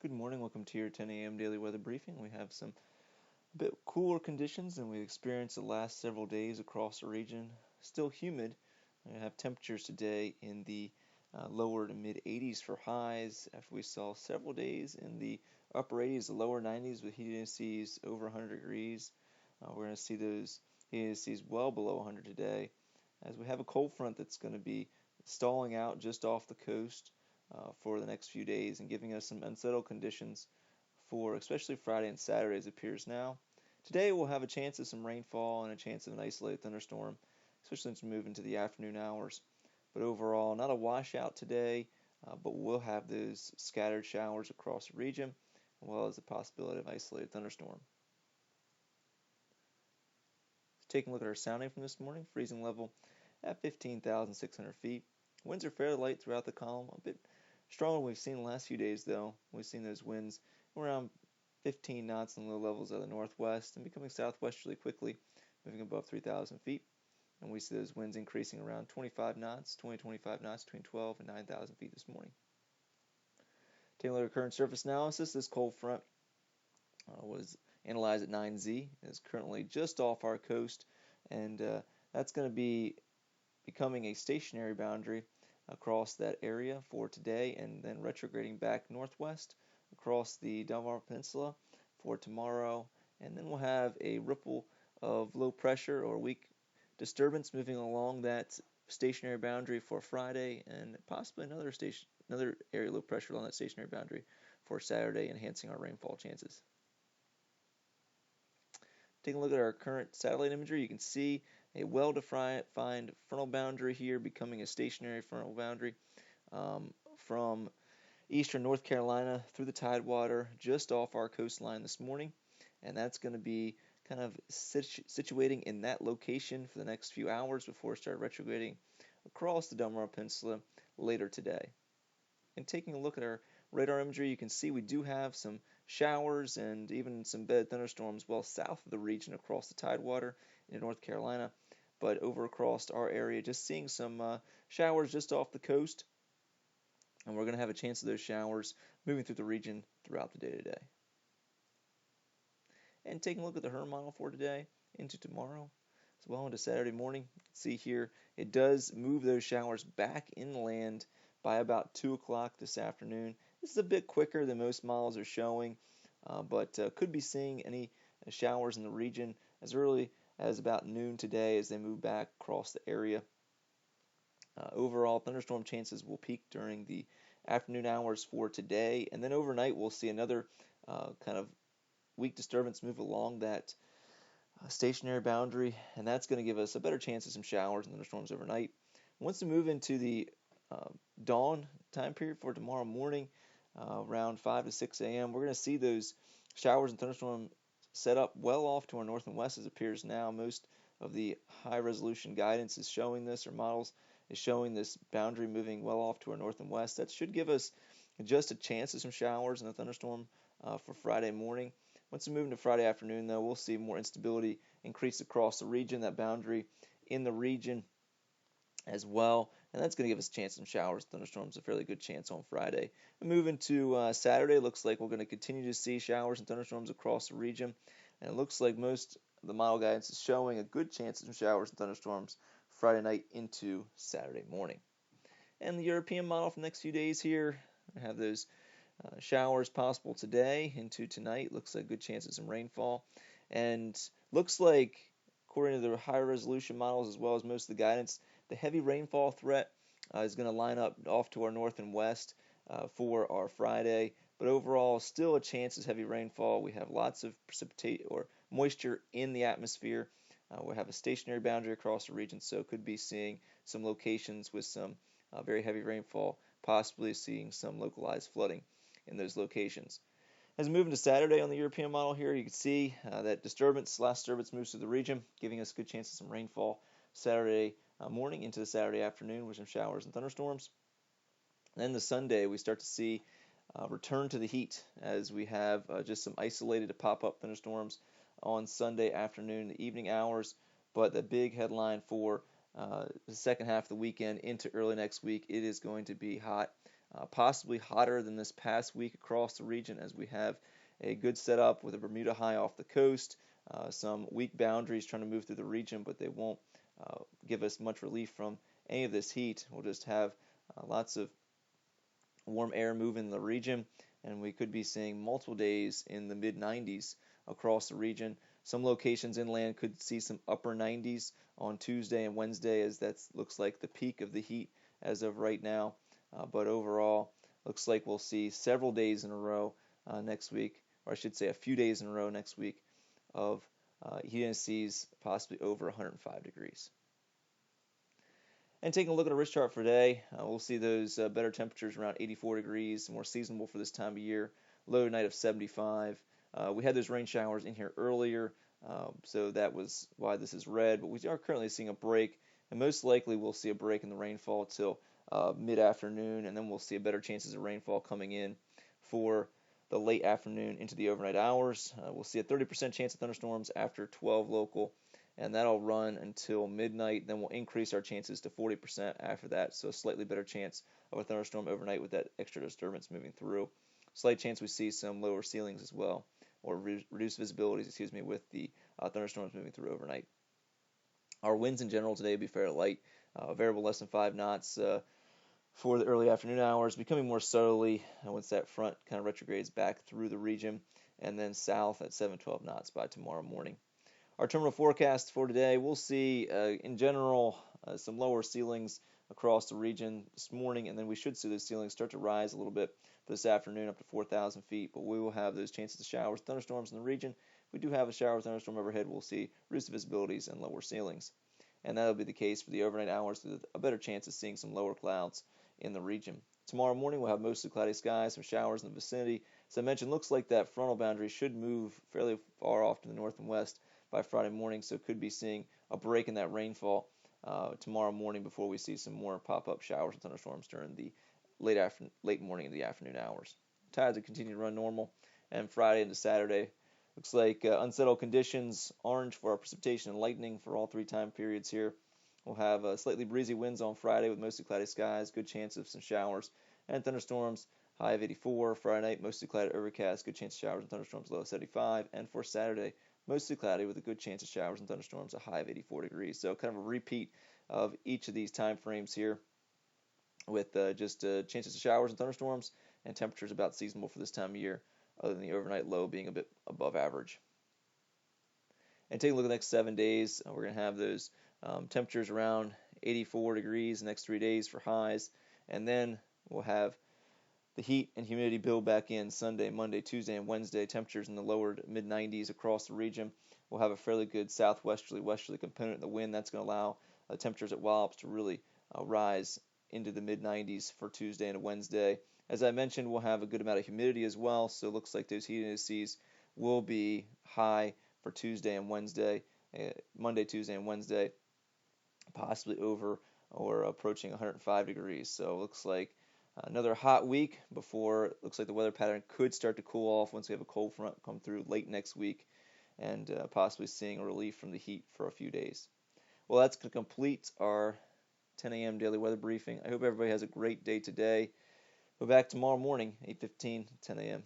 Good morning. Welcome to your 10 a.m. daily weather briefing. We have some a bit cooler conditions than we experienced the last several days across the region. Still humid. We have temperatures today in the lower to mid 80s for highs after we saw several days in the upper 80s, the lower 90s with heat indices over 100 degrees. We're going to see those heat indices well below 100 today as we have a cold front that's going to be stalling out just off the coast for the next few days and giving us some unsettled conditions for especially Friday and Saturday as it appears now. Today we'll have a chance of some rainfall and a chance of an isolated thunderstorm, especially since we move into the afternoon hours. But overall, not a washout today, but we'll have those scattered showers across the region, as well as the possibility of isolated thunderstorm. Taking a look at our sounding from this morning, freezing level at 15,600 feet. Winds are fairly light throughout the column, a bit stronger than we've seen the last few days though. We've seen those winds around 15 knots in low levels of the northwest and becoming southwesterly quickly, moving above 3,000 feet. And we see those winds increasing around 25 knots, 20-25 knots between 12 and 9,000 feet this morning. Taking a look at current surface analysis, this cold front was analyzed at 9Z. It's currently just off our coast, and that's going to be becoming a stationary boundary across that area for today, and then retrograding back northwest across the Delmarva Peninsula for tomorrow. And then we'll have a ripple of low pressure or weak disturbance moving along that stationary boundary for Friday, and possibly another area low pressure along that stationary boundary for Saturday, enhancing our rainfall chances. Taking a look at our current satellite imagery, you can see a well-defined frontal boundary here becoming a stationary frontal boundary from eastern North Carolina through the Tidewater just off our coastline this morning, and that's going to be kind of situating in that location for the next few hours before it starts retrograding across the Delmarva Peninsula later today. And taking a look at our radar imagery, you can see we do have some showers and even some bed thunderstorms well south of the region across the Tidewater in North Carolina, but over across our area, just seeing some showers just off the coast, and we're going to have a chance of those showers moving through the region throughout the day today. And taking a look at the HRM model for today into tomorrow, as well into Saturday morning, you can see here it does move those showers back inland by about 2 o'clock this afternoon. This is a bit quicker than most models are showing, but could be seeing any showers in the region as early as about noon today as they move back across the area. Overall, thunderstorm chances will peak during the afternoon hours for today, and then overnight we'll see another kind of weak disturbance move along that stationary boundary, and that's going to give us a better chance of some showers and thunderstorms overnight. Once we move into the dawn time period for tomorrow morning, around 5 to 6 a.m., we're going to see those showers and thunderstorms set up well off to our north and west as it appears now. Most of the high resolution guidance is showing this, or models is showing this boundary moving well off to our north and west. That should give us just a chance of some showers and a thunderstorm for Friday morning. Once we move into Friday afternoon, though, we'll see more instability increase across the region, that boundary in the region as well, and that's going to give us a chance of some showers and thunderstorms, a fairly good chance on Friday. We move into Saturday. Looks like we're going to continue to see showers and thunderstorms across the region, and it looks like most of the model guidance is showing a good chance of some showers and thunderstorms Friday night into Saturday morning. And the European model for the next few days here, we have those showers possible today into tonight. Looks like a good chance of some rainfall, and looks like, according to the higher resolution models as well as most of the guidance, the heavy rainfall threat is going to line up off to our north and west for our Friday, but overall still a chance of heavy rainfall. We have lots of precipitate or moisture in the atmosphere. We have a stationary boundary across the region, so could be seeing some locations with some very heavy rainfall, possibly seeing some localized flooding in those locations. As we move into Saturday on the European model here, you can see that last disturbance moves through the region, giving us a good chance of some rainfall Saturday morning into the Saturday afternoon with some showers and thunderstorms. Then the Sunday, we start to see return to the heat as we have just some isolated to pop-up thunderstorms on Sunday afternoon, the evening hours. But the big headline for the second half of the weekend into early next week, it is going to be hot possibly hotter than this past week across the region, as we have a good setup with a Bermuda high off the coast, some weak boundaries trying to move through the region, but they won't give us much relief from any of this heat. We'll just have lots of warm air moving in the region, and we could be seeing multiple days in the mid 90s across the region. Some locations inland could see some upper 90s on Tuesday and Wednesday, as that looks like the peak of the heat as of right now. But overall, looks like we'll see several days in a row next week, or I should say a few days in a row next week, of heat indices possibly over 105 degrees. And taking a look at a risk chart for today, we'll see those better temperatures around 84 degrees, more seasonable for this time of year. Low tonight of 75. We had those rain showers in here earlier, so that was why this is red. But we are currently seeing a break, and most likely we'll see a break in the rainfall till mid-afternoon, and then we'll see a better chances of rainfall coming in for the late afternoon into the overnight hours. We'll see a 30% chance of thunderstorms after 12 local, and that'll run until midnight. Then we'll increase our chances to 40% after that, so a slightly better chance of a thunderstorm overnight with that extra disturbance moving through. Slight chance we see some lower ceilings as well, or reduced visibilities, with the thunderstorms moving through overnight. Our winds in general today will be fairly light, variable less than 5 knots for the early afternoon hours, becoming more southerly once that front kind of retrogrades back through the region, and then south at 7-12 knots by tomorrow morning. Our terminal forecast for today, we'll see in general some lower ceilings across the region this morning, and then we should see those ceilings start to rise a little bit this afternoon up to 4,000 feet, but we will have those chances of showers, thunderstorms in the region. If we do have a shower or thunderstorm overhead, we'll see reduced visibilities and lower ceilings. And that'll be the case for the overnight hours, with a better chance of seeing some lower clouds in the region. Tomorrow morning, we'll have mostly cloudy skies, some showers in the vicinity. As I mentioned, looks like that frontal boundary should move fairly far off to the north and west by Friday morning, so could be seeing a break in that rainfall tomorrow morning before we see some more pop-up showers and thunderstorms during the late morning and the afternoon hours. Tides will continue to run normal, and Friday into Saturday looks like unsettled conditions, orange for our precipitation and lightning for all 3 time periods here. We'll have slightly breezy winds on Friday with mostly cloudy skies, good chance of some showers and thunderstorms. High of 84. Friday night, mostly cloudy, overcast, good chance of showers and thunderstorms, low of 75. And for Saturday, mostly cloudy with a good chance of showers and thunderstorms, a high of 84 degrees. So kind of a repeat of each of these time frames here, with just chances of showers and thunderstorms, and temperatures about seasonable for this time of year, other than the overnight low being a bit above average. And taking a look at the next 7 days, we're going to have those temperatures around 84 degrees the next 3 days for highs, and then we'll have the heat and humidity build back in Sunday, Monday, Tuesday, and Wednesday. Temperatures in the lower to mid-90s across the region. We'll have a fairly good southwesterly component in the wind. That's going to allow temperatures at Wallops to really rise into the mid-90s for Tuesday and Wednesday. As I mentioned, we'll have a good amount of humidity as well, so it looks like those heat indices will be high for Tuesday and Wednesday, Monday, Tuesday, and Wednesday, possibly over or approaching 105 degrees. So it looks like another hot week before it looks like the weather pattern could start to cool off once we have a cold front come through late next week, and possibly seeing a relief from the heat for a few days. Well, that's going to complete our 10 a.m. daily weather briefing. I hope everybody has a great day today. We're back tomorrow morning, 8:15, 10 a.m.